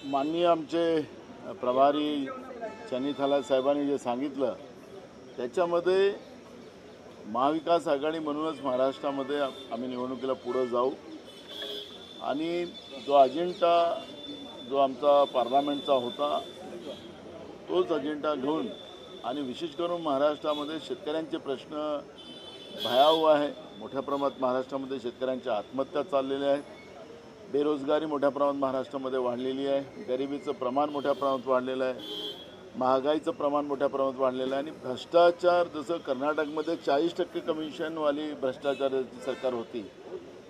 माननीय आमचे प्रभारी चन्नीथाला साहेबांनी जे सांगितलं त्याच्यामध्ये महाविकास आघाडी म्हणूनच महाराष्ट्रामध्ये आम्ही निवडणुकीला पुढे जाऊ आणि जो अजेंडा जो आमचा पार्लमेंटचा होता तोच अजेंडा घेऊन आणि विशेष करून महाराष्ट्रामध्ये शेतकऱ्यांचे प्रश्न भयावह आहे। मोठ्या प्रमाणात महाराष्ट्रामध्ये शेतकऱ्यांच्या आत्महत्या चाललेल्या आहेत, बेरोजगारी मोठ्या प्रमाणात महाराष्ट्रामध्ये वाढलेली आहे, गरिबीचं प्रमाण मोठ्या प्रमाणात वाढलेलं आहे, महागाईचं प्रमाण मोठ्या प्रमाणात वाढलेलं आहे आणि भ्रष्टाचार जसं कर्नाटकमध्ये 40% कमिशनवाली भ्रष्टाचाराची सरकार होती,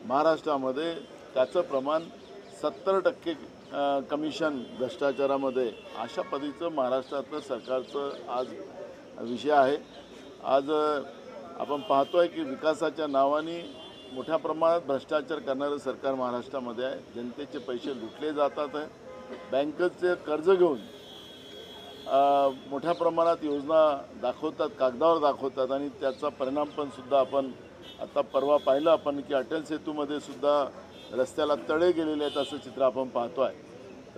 महाराष्ट्रामध्ये त्याचं प्रमाण 70% कमिशन भ्रष्टाचारामध्ये अशा पद्धतीचं महाराष्ट्रातलं सरकारचं आज विषय आहे। आज आपण पाहतोय की विकासाच्या नावाने मोठ्या प्रमाणात भ्रष्टाचार करणारं सरकार महाराष्ट्रामध्ये आहे। जनतेचे पैसे लुटले जातात आहे, बँकेचे कर्ज घेऊन मोठ्या प्रमाणात योजना दाखवतात, कागदावर दाखवतात आणि त्याचा परिणाम पण सुद्धा आपण आता परवा पाहिलं आपण की अटल सेतूमध्ये सुद्धा रस्त्याला तडे गेलेले आहेत असं चित्र आपण पाहतो आहे।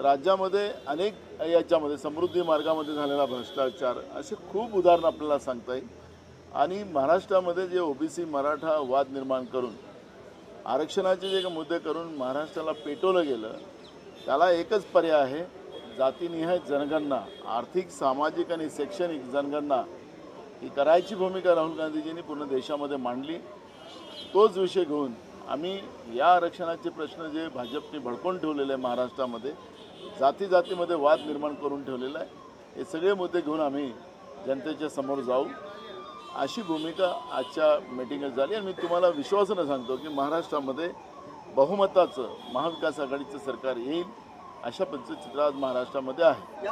राज्यामध्ये अनेक याच्यामध्ये समृद्धी मार्गामध्ये झालेला भ्रष्टाचार असे खूप उदाहरणं आपल्याला सांगता येईल आणि महाराष्ट्रामध्ये जे ओबीसी मराठा वाद निर्माण करून आरक्षणाचे जे मुद्दे करून महाराष्ट्राला पेटवलं गेलं त्याला एकच पर्याय आहे, जातीनिहाय जनगणना, आर्थिक सामाजिक आणि शैक्षणिक जनगणना ही करायची भूमिका राहुल गांधीजींनी पूर्ण देशामध्ये मांडली। तोच विषय घेऊन आम्ही या आरक्षणाचे प्रश्न जे भाजपने भडकवून ठेवलेले आहे महाराष्ट्रामध्ये, जातीमध्ये वाद निर्माण करून ठेवलेला आहे, हे सगळे मुद्दे घेऊन आम्ही जनतेच्या समोर जाऊ अशी भूमिका आजच्या मीटिंगला झाली आणि मी तुम्हाला विश्वासानं सांगतो की महाराष्ट्रामध्ये बहुमताचं महाविकास आघाडीचं सरकार येईल अशा पद्धतीचं चित्र आज महाराष्ट्रामध्ये आहे।